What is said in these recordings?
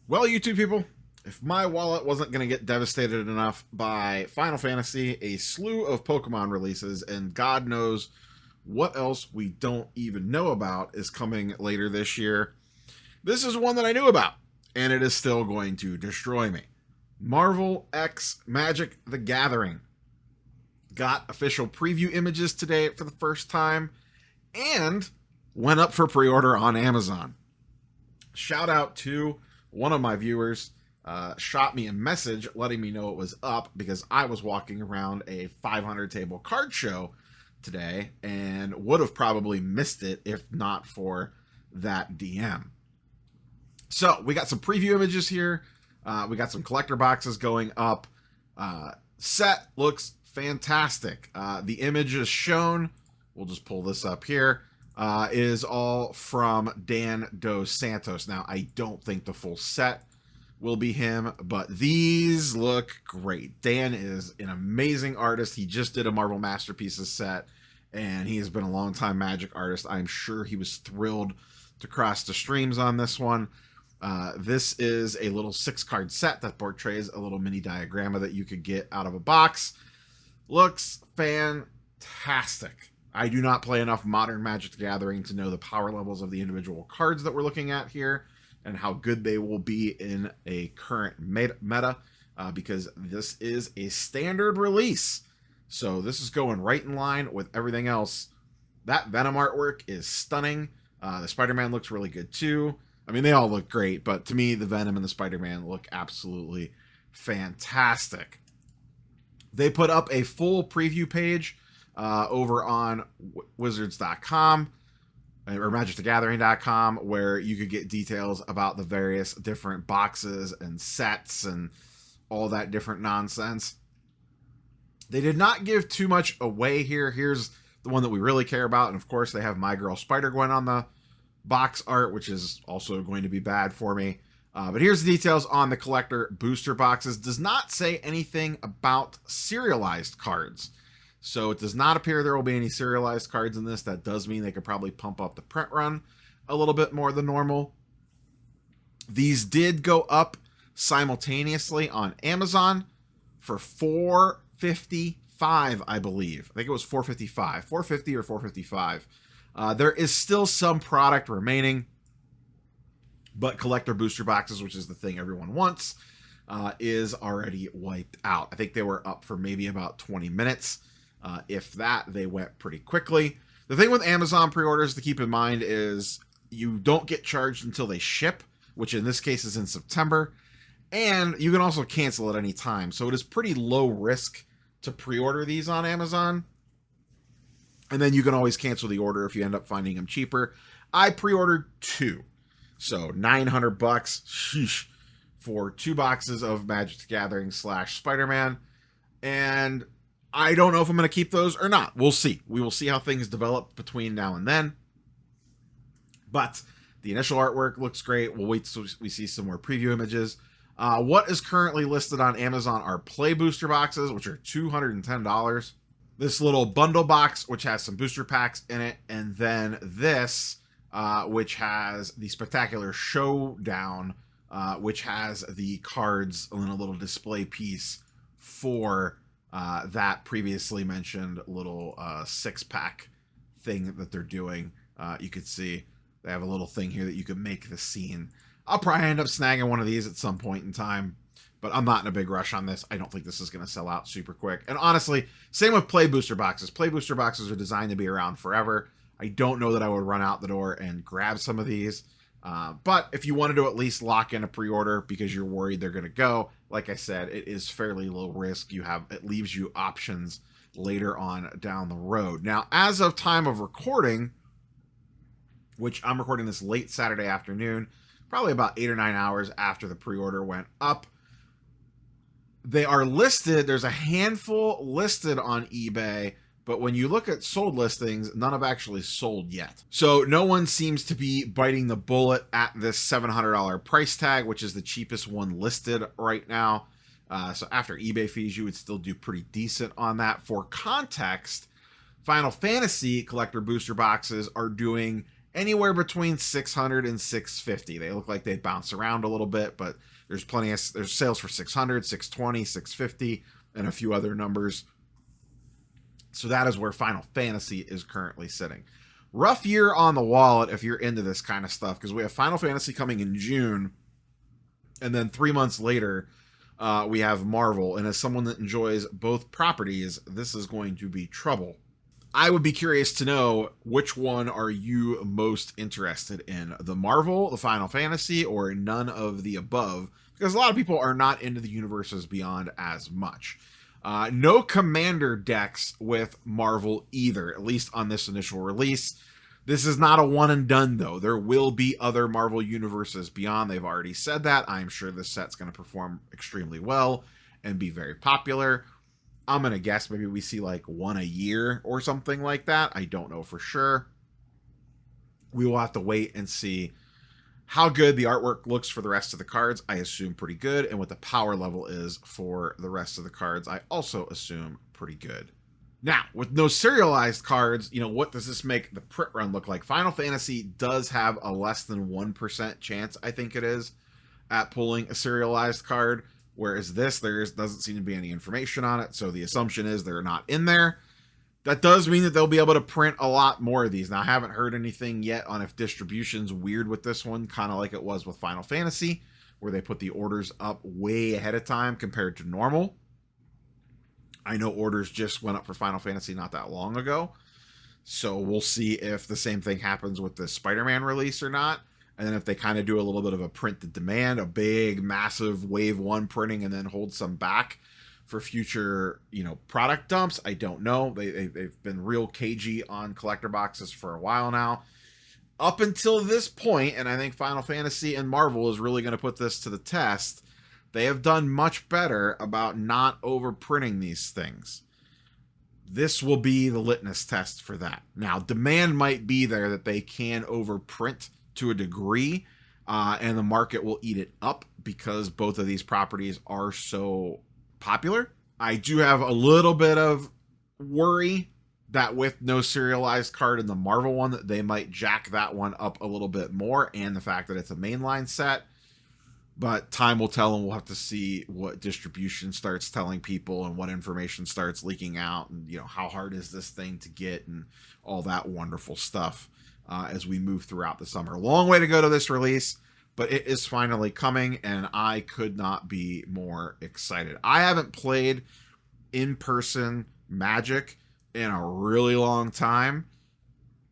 Well, YouTube people, if my wallet wasn't going to get devastated enough by Final Fantasy, a slew of Pokemon releases, and God knows what else we don't even know about is coming later this year, this is one that I knew about, and it is still going to destroy me. Marvel X Magic the Gathering got official preview images today for the first time and went up for pre-order on Amazon. Shout out to one of my viewers, shot me a message letting me know it was up because I was walking around a 500 table card show today and would have probably missed it if not for that DM. So we got some preview images here. We got some collector boxes going up. Set looks fantastic. The images shown, we'll just pull this up here, is all from Dan Dos Santos. Now, I don't think the full set will be him, but these look great. Dan is an amazing artist. He just did a Marvel Masterpieces set, and he has been a long-time Magic artist. I'm sure he was thrilled to cross the streams on this one. This is a little 6-card set that portrays a little mini diagramma that you could get out of a box. Looks fantastic. I do not play enough Modern Magic the Gathering to know the power levels of the individual cards that we're looking at here and how good they will be in a current meta, because this is a standard release. So this is going right in line with everything else. That Venom artwork is stunning. The Spider-Man looks really good too. I mean, they all look great, but to me, the Venom and the Spider-Man look absolutely fantastic. They put up a full preview page over on wizards.com or magicthegathering.com, where you could get details about the various different boxes and sets and all that different nonsense. They did not give too much away here. Here's the one that we really care about, and of course they have My Girl Spider-Gwen on the box art, which is also going to be bad for me. But here's the details on the collector booster boxes. Does not say anything about serialized cards. So it does not appear there will be any serialized cards in this. That does mean they could probably pump up the print run a little bit more than normal. These did go up simultaneously on Amazon for $4.55, I believe. I think it was $4.55, $4.50 or $4.55. There is still some product remaining, but collector booster boxes, which is the thing everyone wants, is already wiped out. I think they were up for maybe about 20 minutes. If that, they went pretty quickly. The thing with Amazon pre-orders to keep in mind is you don't get charged until they ship, which in this case is in September, and you can also cancel at any time. So it is pretty low risk to pre-order these on Amazon. And then you can always cancel the order if you end up finding them cheaper. I pre-ordered 2. So $900 sheesh, for 2 boxes of Magic the Gathering / Spider-Man. And I don't know if I'm going to keep those or not. We'll see. We will see how things develop between now and then. But the initial artwork looks great. We'll wait till we see some more preview images. What is currently listed on Amazon are play booster boxes, which are $210. This little bundle box, which has some booster packs in it. And then this, which has the Spectacular Showdown, which has the cards in a little display piece for that previously mentioned little 6-pack thing that they're doing. You could see they have a little thing here that you could make the scene. I'll probably end up snagging one of these at some point in time, but I'm not in a big rush on this. I don't think this is going to sell out super quick. And honestly, same with play booster boxes. Play booster boxes are designed to be around forever. I don't know that I would run out the door and grab some of these. But if you wanted to at least lock in a pre-order because you're worried they're going to go, like I said, it is fairly low risk. It leaves you options later on down the road. Now, as of time of recording, which I'm recording this late Saturday afternoon, probably about 8 or 9 hours after the pre-order went up, they are listed. There's a handful listed on eBay, but when you look at sold listings, none have actually sold yet. So no one seems to be biting the bullet at this $700 price tag, which is the cheapest one listed right now. So after eBay fees, you would still do pretty decent on that. For context, Final Fantasy collector booster boxes are doing anywhere between 600 and 650. They look like they bounce around a little bit, but there's sales for 600, 620, 650, and a few other numbers. So that is where Final Fantasy is currently sitting. Rough year on the wallet if you're into this kind of stuff, because we have Final Fantasy coming in June, and then 3 months later, we have Marvel. And as someone that enjoys both properties, this is going to be trouble. I would be curious to know, which one are you most interested in? The Marvel, the Final Fantasy, or none of the above? Because a lot of people are not into the universes beyond as much. No Commander decks with Marvel either, at least on this initial release. This is not a one and done, though. There will be other Marvel universes beyond. They've already said that. I'm sure this set's going to perform extremely well and be very popular. I'm going to guess maybe we see like one a year or something like that. I don't know for sure. We will have to wait and see how good the artwork looks for the rest of the cards. I assume pretty good. And what the power level is for the rest of the cards, I also assume pretty good. Now, with no serialized cards, what does this make the print run look like? Final Fantasy does have a less than 1% chance, I think it is, at pulling a serialized card. Whereas this, there doesn't seem to be any information on it. So the assumption is they're not in there. That does mean that they'll be able to print a lot more of these. Now, I haven't heard anything yet on if distribution's weird with this one, kind of like it was with Final Fantasy, where they put the orders up way ahead of time compared to normal. I know orders just went up for Final Fantasy not that long ago. So we'll see if the same thing happens with the Spider-Man release or not. And then if they kind of do a little bit of a print to demand, a big, massive wave one printing, and then hold some back for future, product dumps. I don't know. They've been real cagey on collector boxes for a while now. Up until this point, and I think Final Fantasy and Marvel is really going to put this to the test, they have done much better about not overprinting these things. This will be the litmus test for that. Now, demand might be there that they can overprint to a degree, and the market will eat it up because both of these properties are so popular. I do have a little bit of worry that with no serialized card in the Marvel one, that they might jack that one up a little bit more, and the fact that it's a mainline set. But time will tell, and we'll have to see what distribution starts telling people and what information starts leaking out, and how hard is this thing to get, and all that wonderful stuff as we move throughout the summer. Long way to go to this release, but it is finally coming, and I could not be more excited. I haven't played in-person Magic in a really long time.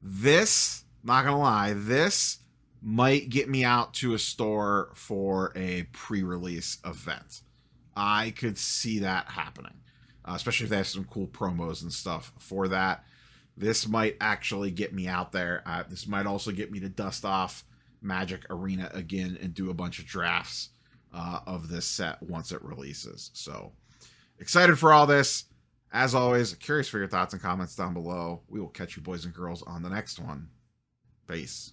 This, not gonna lie, this might get me out to a store for a pre-release event. I could see that happening, especially if they have some cool promos and stuff for that. This might actually get me out there. This might also get me to dust off Magic Arena again and do a bunch of drafts of this set once it releases. So excited for all this. As always, curious for your thoughts and comments down below. We will catch you boys and girls on the next one. Peace.